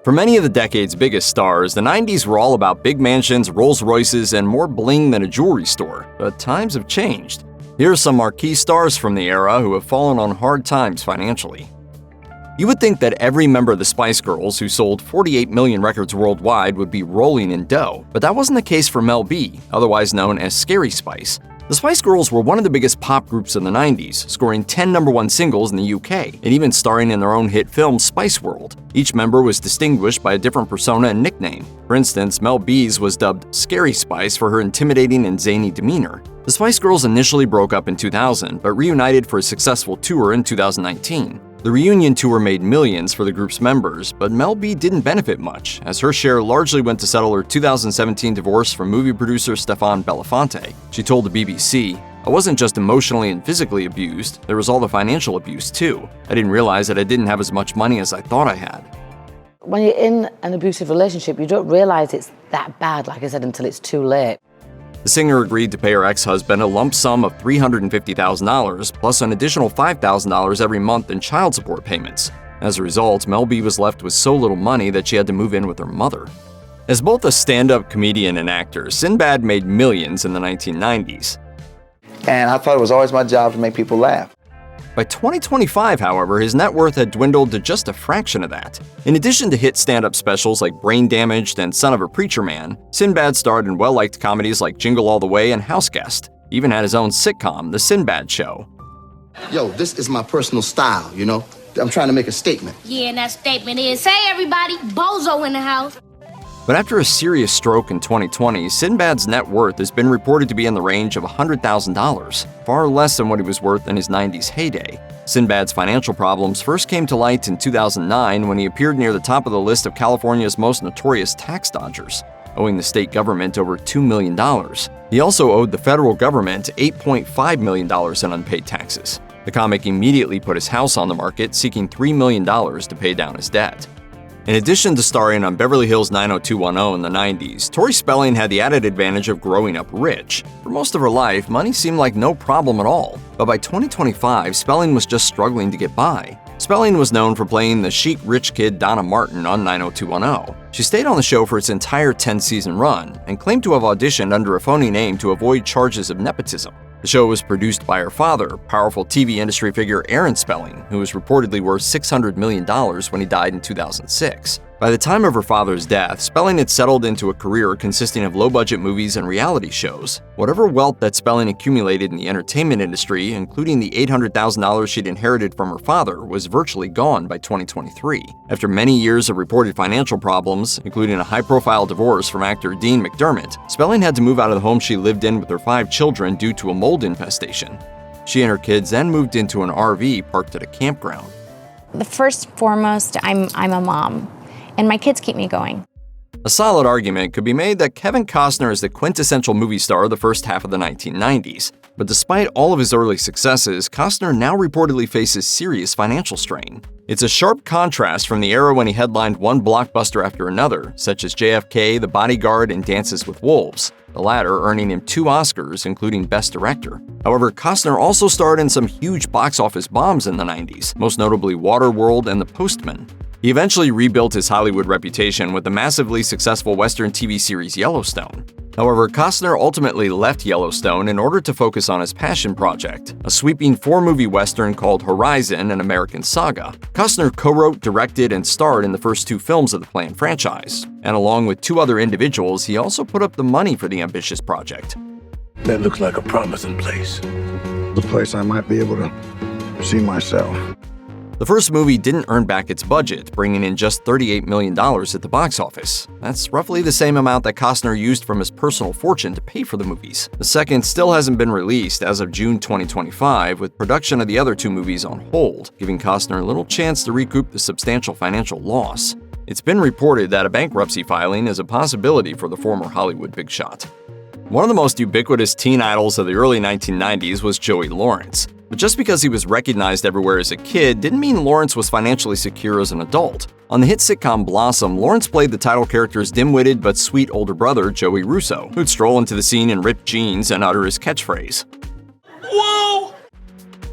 For many of the decade's biggest stars, the 90s were all about big mansions, Rolls Royces, and more bling than a jewelry store. But times have changed. Here are some marquee stars from the era who have fallen on hard times financially. You would think that every member of the Spice Girls, who sold 48 million records worldwide, would be rolling in dough, but that wasn't the case for Mel B, otherwise known as Scary Spice. The Spice Girls were one of the biggest pop groups in the 90s, scoring 10 #1 singles in the UK, and even starring in their own hit film Spice World. Each member was distinguished by a different persona and nickname. For instance, Mel B's was dubbed Scary Spice for her intimidating and zany demeanor. The Spice Girls initially broke up in 2000, but reunited for a successful tour in 2019. The reunion tour made millions for the group's members, but Mel B didn't benefit much, as her share largely went to settle her 2017 divorce from movie producer Stefan Belafonte. She told the BBC, "I wasn't just emotionally and physically abused, there was all the financial abuse too. I didn't realize that I didn't have as much money as I thought I had." When you're in an abusive relationship, you don't realize it's that bad, like I said, until it's too late. The singer agreed to pay her ex-husband a lump sum of $350,000 plus an additional $5,000 every month in child support payments. As a result, Mel B was left with so little money that she had to move in with her mother. As both a stand-up comedian and actor, Sinbad made millions in the 1990s. And I thought it was always my job to make people laugh. By 2025, however, his net worth had dwindled to just a fraction of that. In addition to hit stand-up specials like Brain Damaged and Son of a Preacher Man, Sinbad starred in well-liked comedies like Jingle All the Way and Houseguest. He even had his own sitcom, The Sinbad Show. Yo, this is my personal style, you know? I'm trying to make a statement. Yeah, and that statement is, hey everybody, Bozo in the house. But after a serious stroke in 2020, Sinbad's net worth has been reported to be in the range of $100,000, far less than what he was worth in his 90s heyday. Sinbad's financial problems first came to light in 2009 when he appeared near the top of the list of California's most notorious tax dodgers, owing the state government over $2 million. He also owed the federal government $8.5 million in unpaid taxes. The comic immediately put his house on the market, seeking $3 million to pay down his debt. In addition to starring on Beverly Hills 90210 in the 90s, Tori Spelling had the added advantage of growing up rich. For most of her life, money seemed like no problem at all. But by 2025, Spelling was just struggling to get by. Spelling was known for playing the chic rich kid Donna Martin on 90210. She stayed on the show for its entire 10-season run and claimed to have auditioned under a phony name to avoid charges of nepotism. The show was produced by her father, powerful TV industry figure Aaron Spelling, who was reportedly worth $600 million when he died in 2006. By the time of her father's death, Spelling had settled into a career consisting of low-budget movies and reality shows. Whatever wealth that Spelling accumulated in the entertainment industry, including the $800,000 she'd inherited from her father, was virtually gone by 2023. After many years of reported financial problems, including a high-profile divorce from actor Dean McDermott, Spelling had to move out of the home she lived in with her 5 children due to a mold infestation. She and her kids then moved into an RV parked at a campground. First and foremost, I'm a mom. And my kids keep me going. A solid argument could be made that Kevin Costner is the quintessential movie star of the first half of the 1990s. But despite all of his early successes, Costner now reportedly faces serious financial strain. It's a sharp contrast from the era when he headlined one blockbuster after another, such as JFK, The Bodyguard, and Dances with Wolves, the latter earning him 2 Oscars, including Best Director. However, Costner also starred in some huge box office bombs in the 90s, most notably Waterworld and The Postman. He eventually rebuilt his Hollywood reputation with the massively successful Western TV series Yellowstone. However, Costner ultimately left Yellowstone in order to focus on his passion project, a sweeping 4-movie Western called Horizon: An American Saga. Costner co-wrote, directed, and starred in the first 2 films of the planned franchise, and along with 2 other individuals, he also put up the money for the ambitious project. That looks like a promising place. The place I might be able to see myself. The first movie didn't earn back its budget, bringing in just $38 million at the box office. That's roughly the same amount that Costner used from his personal fortune to pay for the movies. The second still hasn't been released as of June 2025, with production of the other 2 movies on hold, giving Costner little chance to recoup the substantial financial loss. It's been reported that a bankruptcy filing is a possibility for the former Hollywood big shot. One of the most ubiquitous teen idols of the early 1990s was Joey Lawrence. But just because he was recognized everywhere as a kid didn't mean Lawrence was financially secure as an adult. On the hit sitcom Blossom, Lawrence played the title character's dim-witted but sweet older brother, Joey Russo, who'd stroll into the scene in ripped jeans and utter his catchphrase. Whoa!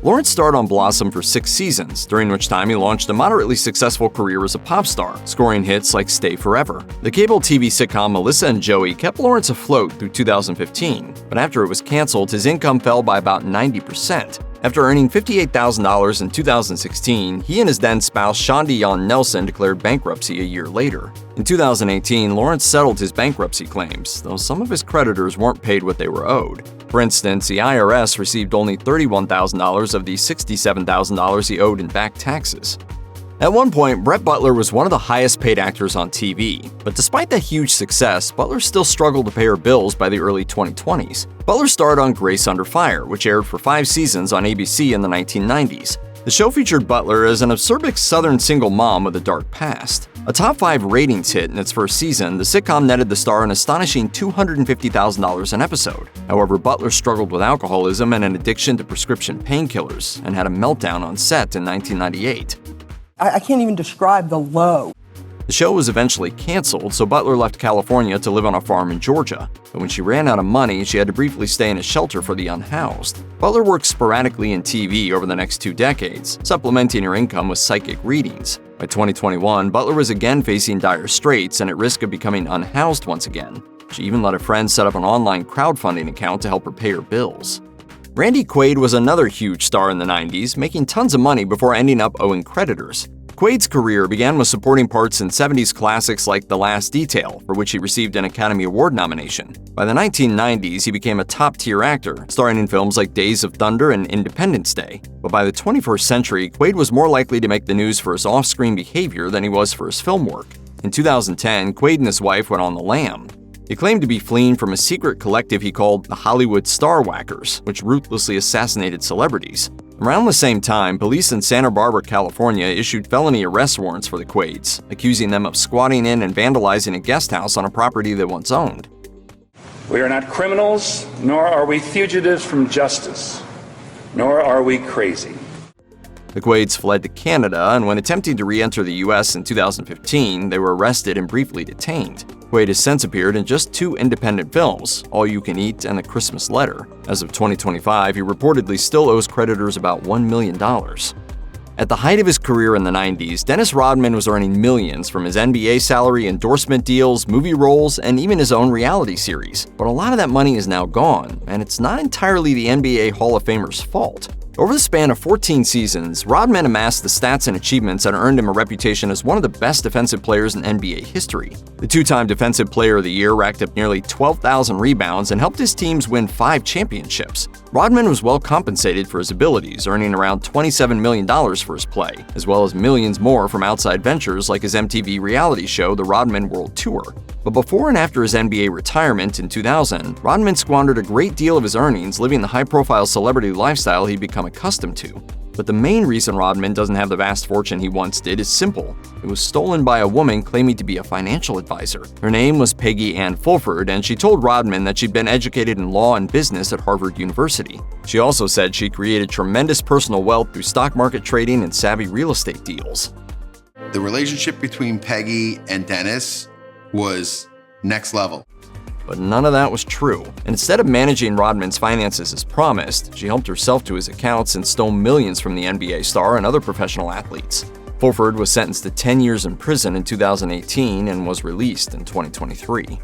Lawrence starred on Blossom for 6 seasons, during which time he launched a moderately successful career as a pop star, scoring hits like Stay Forever. The cable TV sitcom Melissa and Joey kept Lawrence afloat through 2015, but after it was canceled, his income fell by about 90%. After earning $58,000 in 2016, he and his then-spouse Shonda Yon Nelson declared bankruptcy a year later. In 2018, Lawrence settled his bankruptcy claims, though some of his creditors weren't paid what they were owed. For instance, the IRS received only $31,000 of the $67,000 he owed in back taxes. At one point, Brett Butler was one of the highest-paid actors on TV, but despite that huge success, Butler still struggled to pay her bills by the early 2020s. Butler starred on Grace Under Fire, which aired for 5 seasons on ABC in the 1990s. The show featured Butler as an acerbic Southern single mom with a dark past. A top 5 ratings hit in its first season, the sitcom netted the star an astonishing $250,000 an episode. However, Butler struggled with alcoholism and an addiction to prescription painkillers, and had a meltdown on set in 1998. I can't even describe the low. The show was eventually canceled, so Butler left California to live on a farm in Georgia. But when she ran out of money, she had to briefly stay in a shelter for the unhoused. Butler worked sporadically in TV over the next 2 decades, supplementing her income with psychic readings. By 2021, Butler was again facing dire straits and at risk of becoming unhoused once again. She even let a friend set up an online crowdfunding account to help her pay her bills. Randy Quaid was another huge star in the 90s, making tons of money before ending up owing creditors. Quaid's career began with supporting parts in 70s classics like The Last Detail, for which he received an Academy Award nomination. By the 1990s, he became a top-tier actor, starring in films like Days of Thunder and Independence Day. But by the 21st century, Quaid was more likely to make the news for his off-screen behavior than he was for his film work. In 2010, Quaid and his wife went on the lam. He claimed to be fleeing from a secret collective he called the Hollywood Star Whackers, which ruthlessly assassinated celebrities. Around the same time, police in Santa Barbara, California issued felony arrest warrants for the Quaids, accusing them of squatting in and vandalizing a guest house on a property they once owned. We are not criminals, nor are we fugitives from justice, nor are we crazy. The Quaids fled to Canada, and when attempting to re-enter the U.S. in 2015, they were arrested and briefly detained. Quaid has since appeared in just 2 independent films, All You Can Eat and The Christmas Letter. As of 2025, he reportedly still owes creditors about $1 million. At the height of his career in the 90s, Dennis Rodman was earning millions from his NBA salary, endorsement deals, movie roles, and even his own reality series. But a lot of that money is now gone, and it's not entirely the NBA Hall of Famer's fault. Over the span of 14 seasons, Rodman amassed the stats and achievements that earned him a reputation as one of the best defensive players in NBA history. The 2-time Defensive Player of the Year racked up nearly 12,000 rebounds and helped his teams win 5 championships. Rodman was well compensated for his abilities, earning around $27 million for his play, as well as millions more from outside ventures like his MTV reality show, The Rodman World Tour. But before and after his NBA retirement in 2000, Rodman squandered a great deal of his earnings living the high-profile celebrity lifestyle he'd become accustomed to. But the main reason Rodman doesn't have the vast fortune he once did is simple. It was stolen by a woman claiming to be a financial advisor. Her name was Peggy Ann Fulford, and she told Rodman that she'd been educated in law and business at Harvard University. She also said she created tremendous personal wealth through stock market trading and savvy real estate deals. The relationship between Peggy and Dennis was next level. But none of that was true. And instead of managing Rodman's finances as promised, she helped herself to his accounts and stole millions from the NBA star and other professional athletes. Fulford was sentenced to 10 years in prison in 2018 and was released in 2023.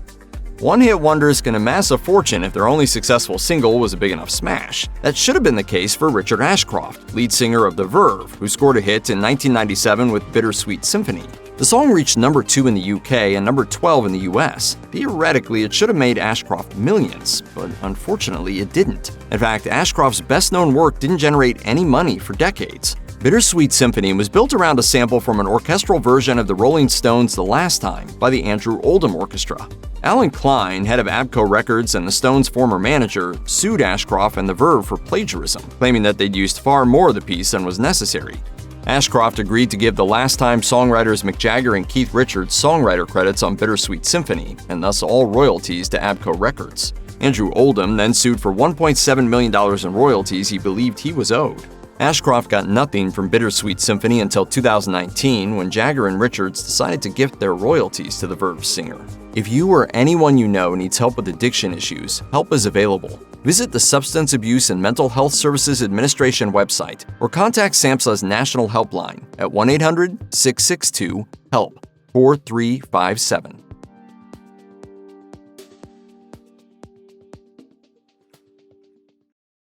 One-hit wonders can amass a fortune if their only successful single was a big enough smash. That should have been the case for Richard Ashcroft, lead singer of The Verve, who scored a hit in 1997 with Bittersweet Symphony. The song reached number 2 in the UK and number 12 in the US. Theoretically, it should have made Ashcroft millions, but unfortunately it didn't. In fact, Ashcroft's best-known work didn't generate any money for decades. Bittersweet Symphony was built around a sample from an orchestral version of the Rolling Stones' The Last Time by the Andrew Oldham Orchestra. Alan Klein, head of Abco Records and the Stones' former manager, sued Ashcroft and The Verve for plagiarism, claiming that they'd used far more of the piece than was necessary. Ashcroft agreed to give The Last Time songwriters Mick Jagger and Keith Richards songwriter credits on Bittersweet Symphony, and thus all royalties to Abco Records. Andrew Oldham then sued for $1.7 million in royalties he believed he was owed. Ashcroft got nothing from Bittersweet Symphony until 2019, when Jagger and Richards decided to gift their royalties to the Verve singer. If you or anyone you know needs help with addiction issues, help is available. Visit the Substance Abuse and Mental Health Services Administration website or contact SAMHSA's National Helpline at 1-800-662-HELP 4357.